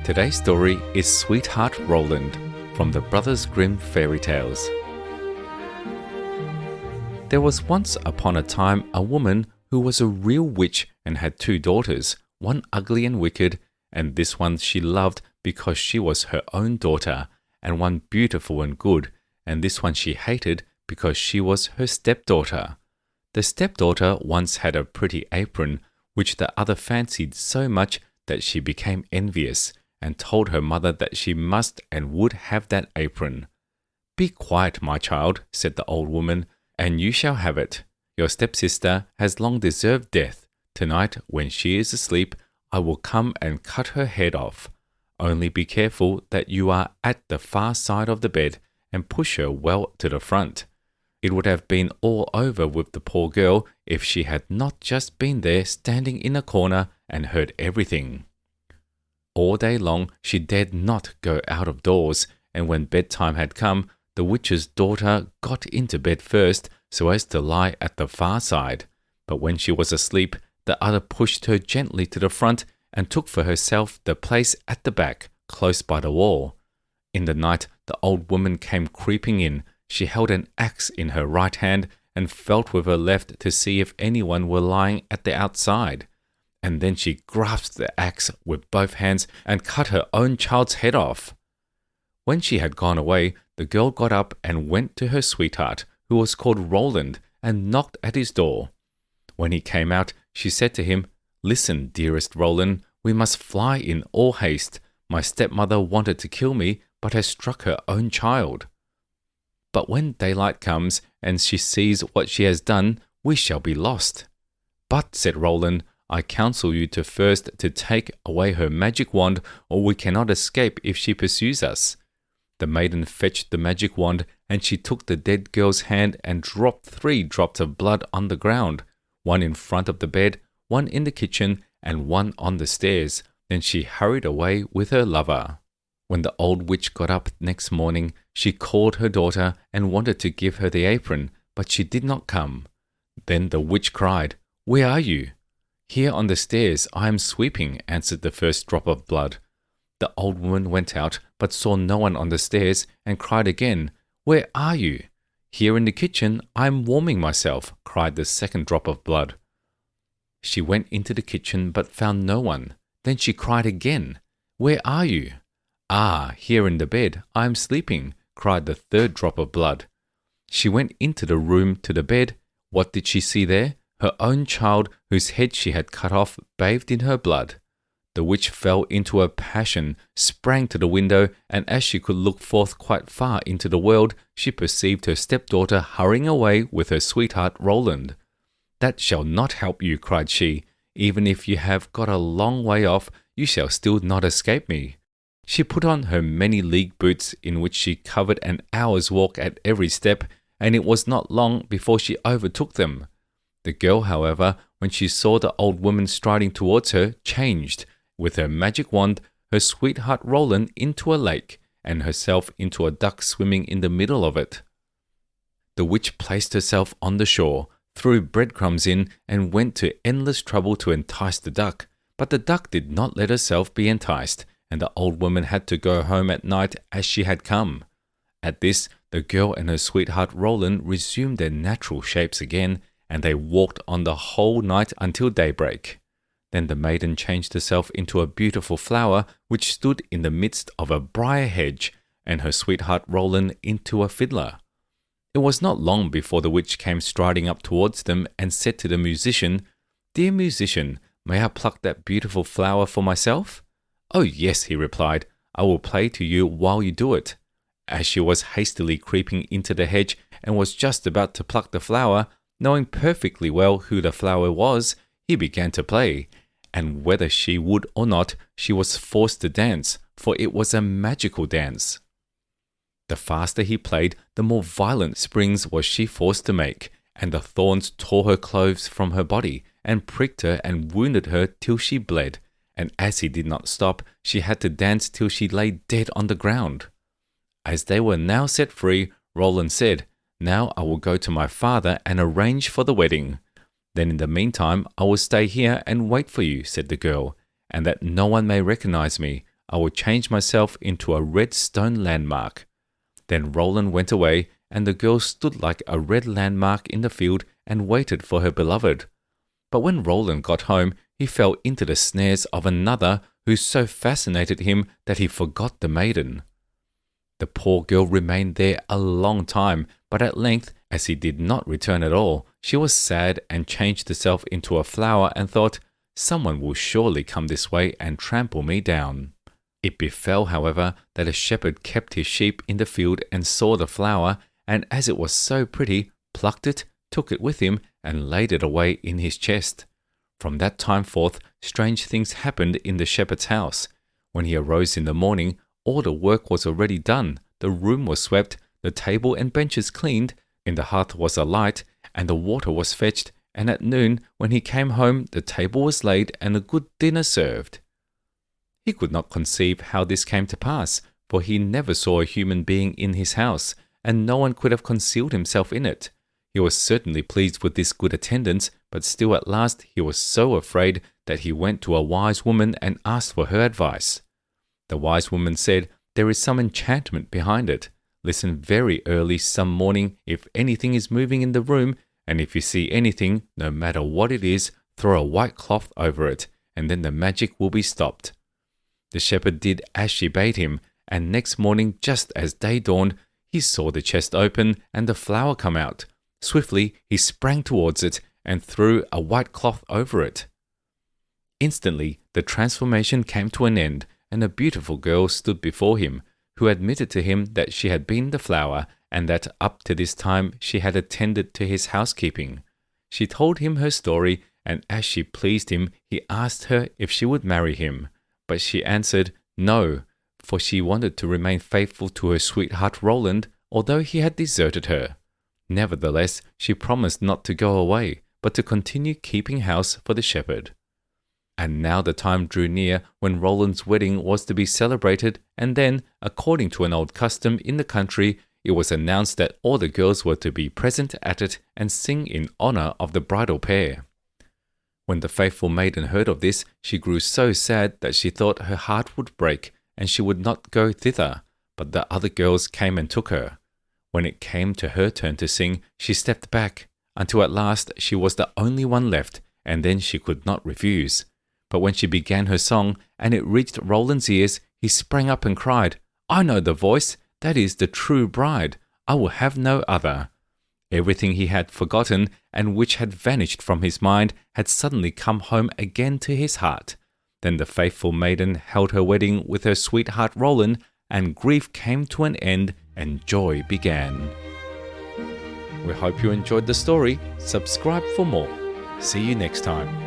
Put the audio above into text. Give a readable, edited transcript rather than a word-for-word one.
Today's story is Sweetheart Roland from the Brothers Grimm fairy tales. There was once upon a time a woman who was a real witch and had two daughters, one ugly and wicked, and this one she loved because she was her own daughter, and one beautiful and good, and this one she hated because she was her stepdaughter. The stepdaughter once had a pretty apron, which the other fancied so much that she became envious, and told her mother that she must and would have that apron. "Be quiet, my child," said the old woman, "and you shall have it. Your stepsister has long deserved death. Tonight, when she is asleep, I will come and cut her head off. Only be careful that you are at the far side of the bed, and push her well to the front." It would have been all over with the poor girl if she had not just been there standing in a corner and heard everything. All day long she dared not go out of doors, and when bedtime had come, the witch's daughter got into bed first so as to lie at the far side. But when she was asleep, the other pushed her gently to the front and took for herself the place at the back, close by the wall. In the night, the old woman came creeping in. She held an axe in her right hand and felt with her left to see if anyone were lying at the outside. And then she grasped the axe with both hands and cut her own child's head off. When she had gone away, the girl got up and went to her sweetheart, who was called Roland, and knocked at his door. When he came out, she said to him, "Listen, dearest Roland, we must fly in all haste. My stepmother wanted to kill me, but has struck her own child. But when daylight comes and she sees what she has done, we shall be lost." "But," said Roland, "I counsel you to first to take away her magic wand, or we cannot escape if she pursues us." The maiden fetched the magic wand, and she took the dead girl's hand and dropped 3 drops of blood on the ground, one in front of the bed, one in the kitchen, and one on the stairs. Then she hurried away with her lover. When the old witch got up next morning, she called her daughter and wanted to give her the apron, but she did not come. Then the witch cried, "Where are you?" "Here on the stairs, I am sweeping," answered the first drop of blood. The old woman went out, but saw no one on the stairs, and cried again, "Where are you?" "Here in the kitchen, I am warming myself," cried the second drop of blood. She went into the kitchen, but found no one. Then she cried again, "Where are you?" "Ah, here in the bed, I am sleeping," cried the third drop of blood. She went into the room to the bed. What did she see there? Her own child, whose head she had cut off, bathed in her blood. The witch fell into a passion, sprang to the window, and as she could look forth quite far into the world, she perceived her stepdaughter hurrying away with her sweetheart Roland. "That shall not help you," cried she. "Even if you have got a long way off, you shall still not escape me." She put on her many-league boots, in which she covered an hour's walk at every step, and it was not long before she overtook them. The girl, however, when she saw the old woman striding towards her, changed, with her magic wand, her sweetheart Roland into a lake, and herself into a duck swimming in the middle of it. The witch placed herself on the shore, threw breadcrumbs in, and went to endless trouble to entice the duck. But the duck did not let herself be enticed, and the old woman had to go home at night as she had come. At this, the girl and her sweetheart Roland resumed their natural shapes again, and they walked on the whole night until daybreak. Then the maiden changed herself into a beautiful flower which stood in the midst of a briar hedge, and her sweetheart Roland into a fiddler. It was not long before the witch came striding up towards them and said to the musician, "Dear musician, may I pluck that beautiful flower for myself?" "Oh yes," he replied, "I will play to you while you do it." As she was hastily creeping into the hedge and was just about to pluck the flower, knowing perfectly well who the flower was, he began to play, and whether she would or not, she was forced to dance, for it was a magical dance. The faster he played, the more violent springs was she forced to make, and the thorns tore her clothes from her body, and pricked her and wounded her till she bled, and as he did not stop, she had to dance till she lay dead on the ground. As they were now set free, Roland said, "Now I will go to my father and arrange for the wedding. Then in the meantime I will stay here and wait for you," said the girl, "and that no one may recognize me, I will change myself into a red stone landmark." Then Roland went away, and the girl stood like a red landmark in the field and waited for her beloved. But when Roland got home, he fell into the snares of another who so fascinated him that he forgot the maiden. The poor girl remained there a long time, but at length, as he did not return at all, she was sad and changed herself into a flower and thought, "Someone will surely come this way and trample me down." It befell, however, that a shepherd kept his sheep in the field and saw the flower, and as it was so pretty, plucked it, took it with him, and laid it away in his chest. From that time forth, strange things happened in the shepherd's house. When he arose in the morning, all the work was already done, the room was swept, the table and benches cleaned, in the hearth was alight, and the water was fetched, and at noon, when he came home, the table was laid and a good dinner served. He could not conceive how this came to pass, for he never saw a human being in his house, and no one could have concealed himself in it. He was certainly pleased with this good attendance, but still at last he was so afraid that he went to a wise woman and asked for her advice. The wise woman said, "There is some enchantment behind it. Listen very early some morning if anything is moving in the room, and if you see anything, no matter what it is, throw a white cloth over it, and then the magic will be stopped." The shepherd did as she bade him, and next morning, just as day dawned, he saw the chest open and the flower come out. Swiftly he sprang towards it and threw a white cloth over it. Instantly the transformation came to an end, and a beautiful girl stood before him, who admitted to him that she had been the flower, and that up to this time she had attended to his housekeeping. She told him her story, and as she pleased him, he asked her if she would marry him. But she answered no, for she wanted to remain faithful to her sweetheart Roland, although he had deserted her. Nevertheless, she promised not to go away, but to continue keeping house for the shepherd. And now the time drew near when Roland's wedding was to be celebrated, and then, according to an old custom in the country, it was announced that all the girls were to be present at it and sing in honor of the bridal pair. When the faithful maiden heard of this, she grew so sad that she thought her heart would break, and she would not go thither, but the other girls came and took her. When it came to her turn to sing, she stepped back, until at last she was the only one left, and then she could not refuse. But when she began her song, and it reached Roland's ears, he sprang up and cried, "I know the voice, that is the true bride, I will have no other." Everything he had forgotten, and which had vanished from his mind, had suddenly come home again to his heart. Then the faithful maiden held her wedding with her sweetheart Roland, and grief came to an end, and joy began. We hope you enjoyed the story. Subscribe for more. See you next time.